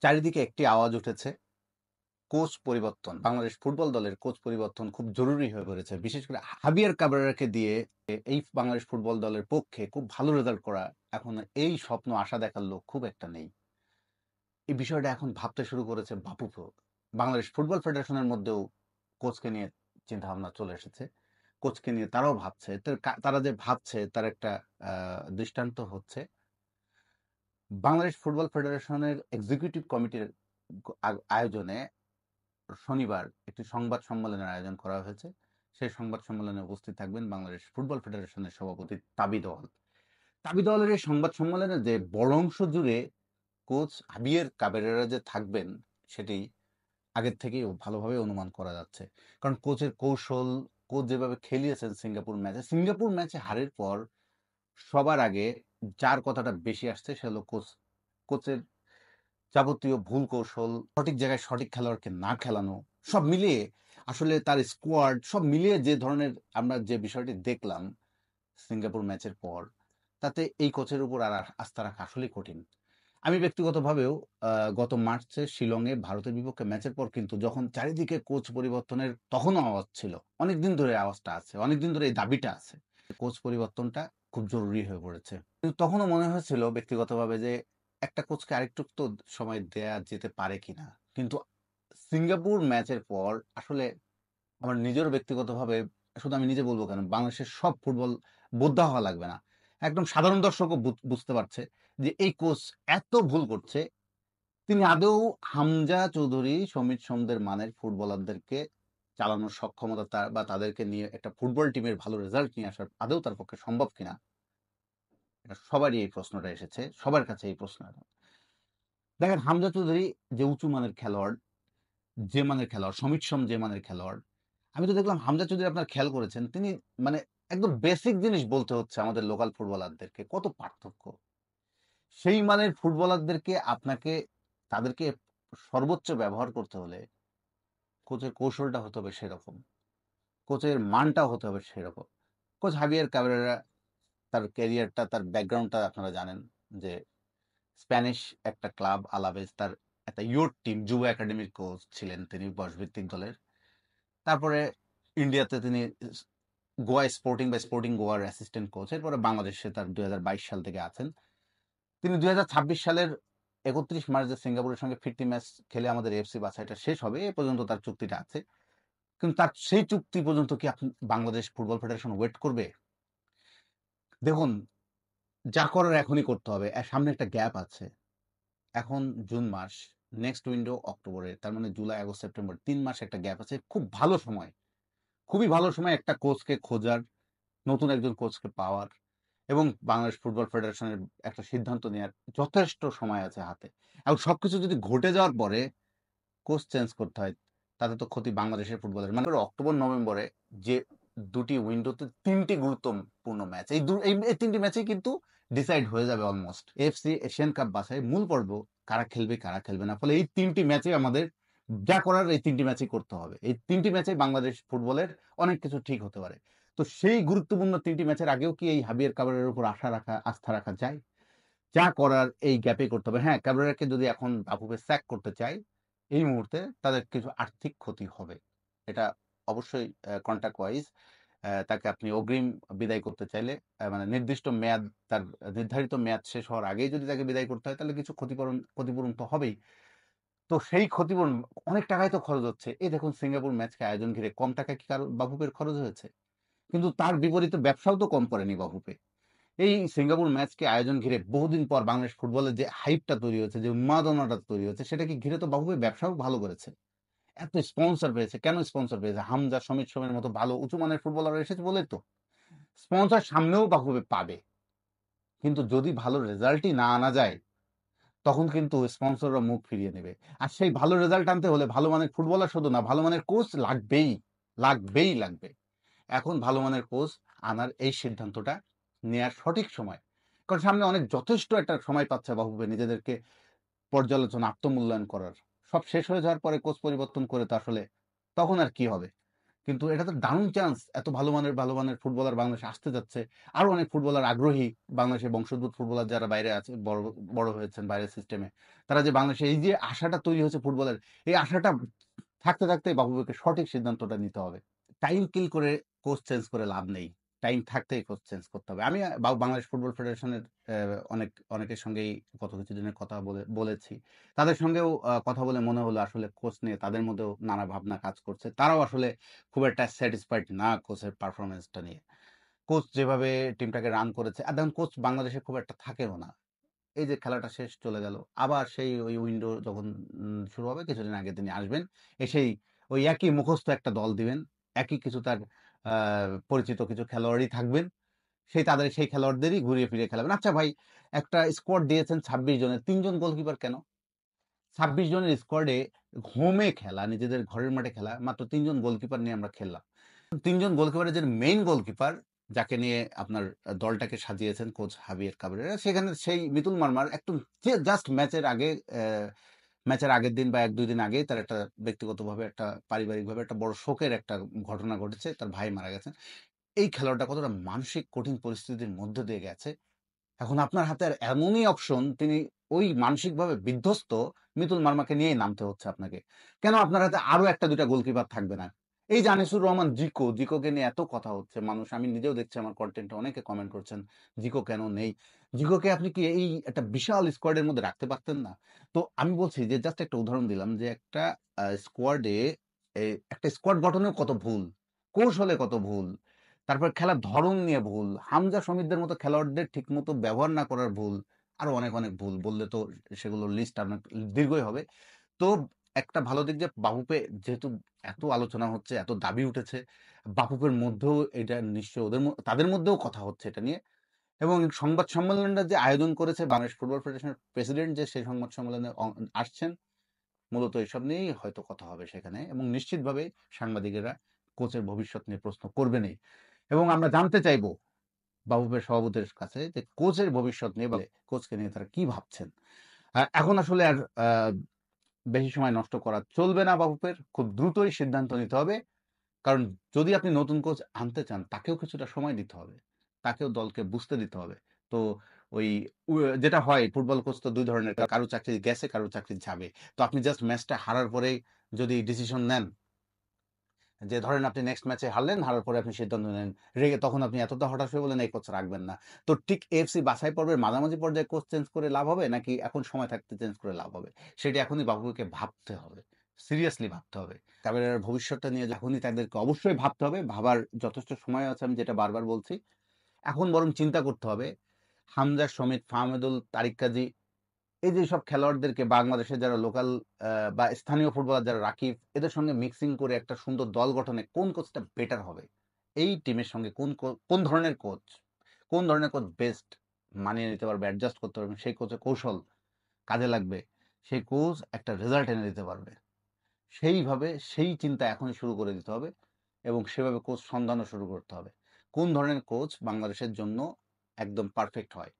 চারিদিকে একটি আওয়াজ উঠেছে, কোচ পরিবর্তন। বাংলাদেশ ফুটবল দলের কোচ পরিবর্তন খুব জরুরি হয়ে পড়েছে। বিশেষ করে হাবিয়ার কাবরেরাকে দিয়ে এই বাংলাদেশ ফুটবল দলের পক্ষে খুব ভালো রেজাল্ট করা, এখন এই স্বপ্ন আশা দেখার লোক খুব একটা নেই। এই বিষয়টা এখন ভাবতে শুরু করেছে বাফুফেও। বাংলাদেশ ফুটবল ফেডারেশনের মধ্যেও কোচকে নিয়ে চিন্তাভাবনা চলে এসেছে। কোচকে নিয়ে তারাও ভাবছে। তারা যে ভাবছে তার একটা দৃষ্টান্ত হচ্ছে বাংলাদেশ ফুটবল ফেডারেশনের এক্সিকিউটিভ কমিটির আয়োজনে শনিবার একটি সংবাদ সম্মেলনের আয়োজন করা হয়েছে। সেই সংবাদ সম্মেলনে উপস্থিত থাকবেন বাংলাদেশ ফুটবল ফেডারেশনের সভাপতি তাবিদ আওয়াল। তাবিদ আওয়ালের এই সংবাদ সম্মেলনে যে বড় অংশ জুড়ে কোচ হাবিয়ের কাবেরেরা যে থাকবেন সেটি আগের থেকেই ভালোভাবে অনুমান করা যাচ্ছে। কারণ কোচের কৌশল, কোচ যেভাবে খেলিয়েছেন সিঙ্গাপুর ম্যাচে হারের পর সবার আগে যার কথাটা বেশি আসছে সে হলো কোচের যাবতীয় ভুল কৌশল, সঠিক জায়গায় সঠিক খেলোয়াড়কে না খেলানো, সব মিলিয়ে আসলে তার স্কোয়াড সব মিলিয়ে যে ধরনের আমরা যে বিষয়টি দেখলাম সিঙ্গাপুর ম্যাচের পর, তাতে এই কোচের উপর আর আস্থা রাখা আসলেই কঠিন। আমি ব্যক্তিগতভাবেও গত মার্চে শিলংয়ে ভারতের বিপক্ষে ম্যাচের পর কিন্তু যখন চারিদিকে কোচ পরিবর্তনের তখনও আওয়াজ ছিল, অনেকদিন ধরে আওয়াজটা আছে, অনেকদিন ধরে এই দাবিটা আছে, কোচ পরিবর্তনটা খুব জরুরি হয়ে পড়েছে। কিন্তু তখনও মনে হয়েছিল ব্যক্তিগতভাবে যে একটা কোচকে আরেকটু তো সময় দেয়া যেতে পারে কিনা। কিন্তু সিঙ্গাপুর ম্যাচের পর আসলে আমার নিজেরও ব্যক্তিগতভাবে, শুধু আমি নিজে বলবো কেন, বাংলাদেশের সব ফুটবল বোদ্ধা হওয়া লাগবে না, একদম সাধারণ দর্শকও বুঝতে পারছে যে এই কোচ এত ভুল করছে, তিনি আদৌ হামজা চৌধুরী, সমিত সোমদের মানের ফুটবলারদেরকে চালানোর সক্ষমতা বা তাদেরকে নিয়ে একটা ফুটবল টিমের ভালো রেজাল্ট নিয়ে আসার আদৌ তার পক্ষে সম্ভব কিনা, এটা সবারই এই প্রশ্নটা এসেছে, সবার কাছে এই প্রশ্নটা। দেখেন, হামজা চৌধুরী যে উঁচু মানের খেলোয়াড়, যে মানের খেলোয়াড়, সমিত সোম যে মানের খেলোয়াড়, আমি তো দেখলাম হামজা চৌধুরী, আপনার খেয়াল করেছেন, তিনি মানে একদম বেসিক জিনিস বলতে হচ্ছে আমাদের লোকাল ফুটবলারদেরকে, কত পার্থক্য। সেই মানের ফুটবলারদেরকে আপনাকে তাদেরকে সর্বোচ্চ ব্যবহার করতে হলে কোচের কৌশলটা হতে হবে সেরকম, কোচের মানটা হতে হবে সেরকম। কোচ হাবিয়ার কাবেরেরা, তার ক্যারিয়ারটা, তার ব্যাকগ্রাউন্ডটা আপনারা জানেন যে স্প্যানিশ একটা ক্লাব আলাভেজ, তার একটা ইয়ুথ টিম যুব একাডেমির কোচ ছিলেন তিনি বয়সভিত্তিক দলের। তারপরে ইন্ডিয়াতে তিনি গোয়া স্পোর্টিং বা স্পোর্টিং গোয়ার অ্যাসিস্ট্যান্ট কোচ, এরপরে বাংলাদেশে তার 2022 সাল থেকে আছেন। তিনি 2026 সালের 31 মার্চ যে সিঙ্গাপুরের সঙ্গে ফিরতি ম্যাচ খেলে আমাদের এফসি বাছাইটা শেষ হবে এ পর্যন্ত তার চুক্তিটা আছে। কিন্তু তার সেই চুক্তি পর্যন্ত কি আপনি বাংলাদেশ ফুটবল ফেডারেশন ওয়েট করবে? দেখুন, যা করার এখনই করতে হবে। সামনে একটা গ্যাপ আছে। এখন জুন মাস, নেক্সট উইন্ডো অক্টোবরে, তার মানে জুলাই, আগস্ট, সেপ্টেম্বর, 3 মাস একটা গ্যাপ আছে। খুব ভালো সময়, খুবই ভালো সময় একটা কোচকে খোঁজার, নতুন একজন কোচকে পাওয়ার এবং বাংলাদেশ ফুটবল ফেডারেশনের একটা সিদ্ধান্ত নেওয়ার যথেষ্ট সময় আছে হাতে। এবং সবকিছু যদি ঘটে যাওয়ার পরে কোচ চেঞ্জ করতে হয়, তাতে তো ক্ষতি বাংলাদেশের ফুটবলের। মানে অক্টোবর নভেম্বরে যে দুটি উইন্ডোতে 3টি গুরুত্বপূর্ণ ম্যাচ, এই 3টি ম্যাচেই কিন্তু ডিসাইড হয়ে যাবে অলমোস্ট। এফসি এশিয়ান কাপ বাছাই মূল পর্ব, কারা খেলবে কারা খেলবে না। ফলে এই 3টি ম্যাচে আমাদের যা করার এই 3টি ম্যাচই করতে হবে। এই 3টি ম্যাচে বাংলাদেশ ফুটবলের অনেক কিছু ঠিক হতে পারে। তো সেই গুরুত্বপূর্ণ 3টি ম্যাচের আগেও কি এই হাবিয়ার কাভারের উপর আস্থা রাখা যায়? যা করার এই গ্যাপে করতে হবে। হ্যাঁ, ক্যাবরেরাকে যদি এখন বাফুফে স্যাক করতে চায়, এই মুহূর্তে তাদের কিছু আর্থিক ক্ষতি হবে। এটা অবশ্যই কন্ট্রাক্ট ওয়াইজ তাকে আপনি অগ্রিম বিদায় করতে চাইলে, মানে নির্দিষ্ট মেয়াদ, তার নির্ধারিত মেয়াদ শেষ হওয়ার আগেই যদি তাকে বিদায় করতে হয়, তাহলে কিছু ক্ষতিপূরণ তো হবেই। তো সেই ক্ষতিপূরণ অনেক টাকাই তো খরচ হচ্ছে। এই দেখুন, সিঙ্গাপুর ম্যাচকে আয়োজন ঘিরে কম টাকায় কি কারো বাফুফের খরচ হয়েছে? কিন্তু তার বিপরীতে ব্যবসাও তো কম করেনি বাফুফে। এই সিঙ্গাপুর ম্যাচকে আয়োজন ঘিরে বহুদিন পর বাংলাদেশ ফুটবলের যে হাইপটা তৈরি হয়েছে, যে উন্মাদনাটা তৈরি হয়েছে, সেটাকে ঘিরে তো বাফুফে ব্যবসাও ভালো করেছে। এত স্পন্সর পেয়েছে। কেন স্পন্সর পেয়েছে? হামজা, সমিত সোমের মতো ভালো উঁচু মানের ফুটবলার এসেছে বলেই তো। স্পন্সর সামনেও বাফুফে পাবে, কিন্তু যদি ভালো রেজাল্টই না আনা যায়, তখন কিন্তু স্পন্সররা মুখ ফিরিয়ে নেবে। আর সেই ভালো রেজাল্ট আনতে হলে ভালো মানের ফুটবলার শুধু না, ভালো মানের কোচ লাগবেই, লাগবে। এখন ভালো মানের কোচ আনার এই সিদ্ধান্তটা নেয়ার সঠিক সময়। কারণ সামনে অনেক যথেষ্ট একটা সময় পাচ্ছে বাফুফে নিজেদেরকে পর্যালোচনা, আত্মমূল্যায়ন করার। সব শেষ হয়ে যাওয়ার পরে কোচ পরিবর্তন করে তো আসলে তখন আর কি হবে? কিন্তু এটা তো দারুণ চান্স। এত ভালো মানের ফুটবলার বাংলাদেশে আসতে যাচ্ছে। আরো অনেক ফুটবলার আগ্রহী। বাংলাদেশের বংশোদ্ভূত ফুটবলার যারা বাইরে আছে, বড় হয়েছেন বাইরের সিস্টেমে। তারা যে বাংলাদেশে এই যে আশাটা তৈরি হয়েছে ফুটবলের, এই আশাটা থাকতে বাফুফেকে সঠিক সিদ্ধান্তটা নিতে হবে। টাইম কিল করে কোচ চেঞ্জ করে লাভ নেই। টাইম থাকতেই কোচ চেঞ্জ করতে হবে। আমি বাংলাদেশ ফুটবল ফেডারেশনের অনেকের সঙ্গেই গত কিছুদিনের কথা বলেছি। তাদের সঙ্গেও কথা বলে মনে হলো আসলে কোচ নিয়ে তাদের মধ্যেও নানা ভাবনা কাজ করছে। তারাও আসলে খুব একটা স্যাটিসফাইড না কোচের পারফরম্যান্সটা নিয়ে। কোচ যেভাবে টিমটাকে রান করেছে, আর দেখুন কোচ বাংলাদেশে খুব একটা থাকেও না। এই যে খেলাটা শেষ চলে গেল, আবার সেই ওই উইন্ডো যখন শুরু হবে কিছুদিন আগে তিনি আসবেন, এসেই ওই একই মুখস্থ একটা দল দিবেন, একই কিছু তার পরিচিত কিছু খেলোয়াড়ই থাকবেন, সেই খেলোয়াড়দেরই ঘুরিয়ে ফিরিয়ে খেলাবেন। আচ্ছা ভাই, একটা স্কোয়াড দিয়েছেন 26 জনের, 3 জন গোলকিপার কেন? 26 জনের স্কোয়াডে হোমে খেলা, নিজেদের ঘরের মাঠে খেলা, মাত্র 3 জন গোলকিপার নিয়ে আমরা খেললাম। 3 জন গোলকিপারের যে মেইন গোলকিপার, যাকে নিয়ে আপনার দলটাকে সাজিয়েছেন কোচ হাবিয়ার কাবরেরা, সেখানে সেই মিতুল মার্মার একটু জাস্ট ম্যাচের আগের দিন বা 1-2 দিন আগেই তার একটা ব্যক্তিগতভাবে একটা পারিবারিকভাবে একটা বড় শোকের একটা ঘটনা ঘটেছে। তার ভাই মারা গেছেন। এই খেলোয়াড়টা কতটা মানসিক কঠিন পরিস্থিতির মধ্য দিয়ে গেছে। এখন আপনার হাতে আর এমনই অপশন, তিনি ওই মানসিকভাবে বিধ্বস্ত মিতুল মার্মাকে নিয়েই নামতে হচ্ছে আপনাকে। কেন আপনার হাতে আরো 1-2টা গোলকিপার থাকবে না? এই যে আনিসুর রহমান জিকোকে নিয়ে এত কথা হচ্ছে মানুষ, আমি নিজেও দেখছি আমার কনটেন্টে অনেকে কমেন্ট করছেন, জিকো কেন নেই? জিকোকে আপনি কি এই একটা বিশাল স্কোয়াডের মধ্যে রাখতে পারতেন না? তো আমি বলছি যে জাস্ট একটা উদাহরণ দিলাম যে একটা স্কোয়াডে একটা স্কোয়াড গঠনেও কত ভুল, কৌশলে কত ভুল, তারপর খেলার ধরন নিয়ে ভুল, হামজা সমিতদের মতো খেলোয়াড়দের ঠিকমতো ব্যবহার না করার ভুল, আরো অনেক ভুল বললে তো সেগুলোর লিস্ট অনেক দীর্ঘই হবে। তো একটা ভালো দিক যে বাফুফে, যেহেতু এত আলোচনা হচ্ছে, এত দাবি উঠেছে, বাফুফের মধ্যেও এটা নিশ্চয়ই তাদের মধ্যেও কথা হচ্ছে এটা নিয়ে। এবং সংবাদ সম্মেলনটা যে আয়োজন করেছে বাংলাদেশ ফুটবল ফেডারেশনের প্রেসিডেন্ট, যে সেই সংবাদ সম্মেলনে আসছেন, মূলত এসব নিয়েই হয়তো কথা হবে সেখানে, এবং নিশ্চিতভাবে সাংবাদিকেরা কোচের ভবিষ্যৎ নিয়ে প্রশ্ন করবেনই। এবং আমরা জানতে চাইবো বাফুফের সভাপতির কাছে যে কোচের ভবিষ্যৎ নিয়ে, বলে কোচকে নিয়ে তারা কি ভাবছেন। এখন আসলে আর বেশি সময় নষ্ট করা চলবে না বাফুফের, খুব দ্রুতই সিদ্ধান্ত নিতে হবে। কারণ যদি আপনি নতুন কোচ আনতে চান, তাকেও কিছুটা সময় দিতে হবে, তাকেও দলকে বুঝতে দিতে হবে। তো ওই যেটা হয়, ফুটবল কোচ তো 2 ধরনের, কারো চাকরি গেছে, কারো চাকরি যাবে। তো আপনি জাস্ট ম্যাচটা হারার পরেই যদি ডিসিশন নেন, যে ধরেন আপনি নেক্সট ম্যাচে হারার পরে আপনি সিদ্ধান্ত নেন রেগে, তখন আপনি এতটা হতাশ হয়ে বলেন এই কোচ রাখবেন না। তো ঠিক এএফসি বাছাই পর্বের মাঝামাঝি পর্যায়ে কোচ চেঞ্জ করে লাভ হবে, নাকি এখন সময় থাকতে চেঞ্জ করে লাভ হবে, সেটা এখনই বাবুকে ভাবতে হবে, সিরিয়াসলি ভাবতে হবে। কাবেরার ভবিষ্যৎটা নিয়ে এখনই তাদেরকে অবশ্যই ভাবতে হবে, ভাবার যথেষ্ট সময় আছে, আমি যেটা বারবার বলছি। এখন বরং চিন্তা করতে হবে হামজা, সমিত, ফাহমেদুল, তারিক কাজী, এই যে সব খেলোয়াড়দেরকে বাংলাদেশের যারা লোকাল বা স্থানীয় ফুটবলার যারা রাকিব, এদের সঙ্গে মিক্সিং করে একটা সুন্দর দল গঠনে কোন কোচটা বেটার হবে, এই টিমের সঙ্গে কোন ধরনের কোচ বেস্ট মানিয়ে নিতে পারবে, অ্যাডজাস্ট করতে পারবে, সেই কোচের কৌশল কাজে লাগবে, সেই কোচ একটা রেজাল্ট এনে দিতে পারবে, সেইভাবে সেই চিন্তা এখনই শুরু করে দিতে হবে। এবং সেভাবে কোচ সন্ধানও শুরু করতে হবে, কোন ধরনের কোচ বাংলাদেশের জন্য একদম পারফেক্ট হয়।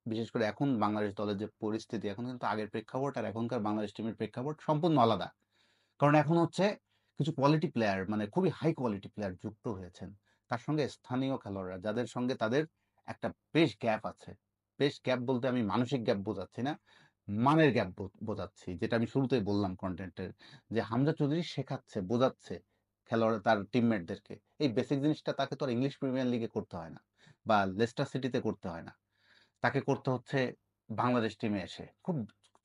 বিশেষ করে এখন বাংলাদেশ দলের যে পরিস্থিতি, এখন কিন্তু আগের প্রেক্ষাপট আর এখনকার বাংলাদেশ টিমের প্রেক্ষাপট সম্পূর্ণ আলাদা। কারণ এখন হচ্ছে কিছু কোয়ালিটি প্লেয়ার, মানে খুবই হাই কোয়ালিটি প্লেয়ার যুক্ত হয়েছেন, তার সঙ্গে স্থানীয় খেলোয়াড়রা, যাদের সঙ্গে তাদের একটা বেশ গ্যাপ আছে। বেশ গ্যাপ বলতে আমি মানসিক গ্যাপ বোঝাচ্ছি না, মানের গ্যাপ বোঝাচ্ছি, যেটা আমি শুরুতেই বললাম কন্টেন্টের, যে হামজা চৌধুরী শেখাচ্ছে, বোঝাচ্ছে খেলোয়াড় তার টিমমেটদেরকে। এই বেসিক জিনিসটা তাকে তো আর ইংলিশ প্রিমিয়ার লিগে করতে হয় না, বা লেস্টার সিটিতে করতে হয় না, তাকে করতে হচ্ছে বাংলাদেশ টিমে এসে। খুব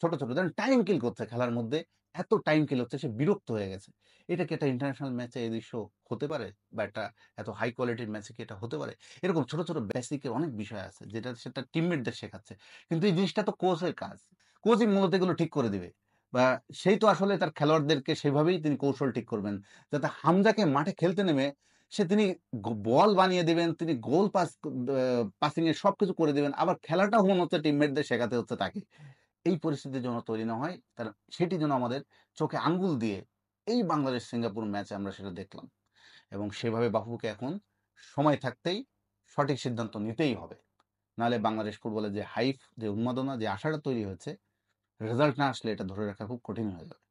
ছোট ধরেন টাইম কিল করছে খেলার মধ্যে, এত টাইম কিল হচ্ছে সে বিরক্ত হয়ে গেছে। এটা কি একটা ইন্টারন্যাশনাল ম্যাচে এই দৃশ্য হতে পারে? বা একটা এত হাই কোয়ালিটির ম্যাচে কি এটা হতে পারে? এরকম ছোট বেসিকের অনেক বিষয় আছে যেটা সেটা টিমমেটদের শেখাচ্ছে। কিন্তু এই জিনিসটা তো কোচের কাজ। কোচই মূলত এগুলো ঠিক করে দিবে। বা সেই তো আসলে তার খেলোয়াড়দেরকে সেভাবেই তিনি কৌশল ঠিক করবেন, যাতে হামজাকে মাঠে খেলতে নেমে তিনি বল বানিয়ে দিবেন, তিনি গোল পাসিং এর সবকিছু করে দিবেন, আবার খেলাটাও মনে হচ্ছে টিমমেটদের শেখাতে হচ্ছে তাকে। এই পরিস্থিতি যেন তৈরি না হয়, তার সেটি যেন আমাদের চোখে আঙ্গুল দিয়ে এই বাংলাদেশ সিঙ্গাপুর ম্যাচে আমরা সেটা দেখলাম। এবং সেভাবে বাফুকে এখন সময় থাকতেই সঠিক সিদ্ধান্ত নিতেই হবে, নাহলে বাংলাদেশ ফুটবলের যে হাইপ, যে উন্মাদনা, যে আশাটা তৈরি হয়েছে, রেজাল্ট না আসলে এটা ধরে রাখা খুব কঠিন হয়ে যাবে।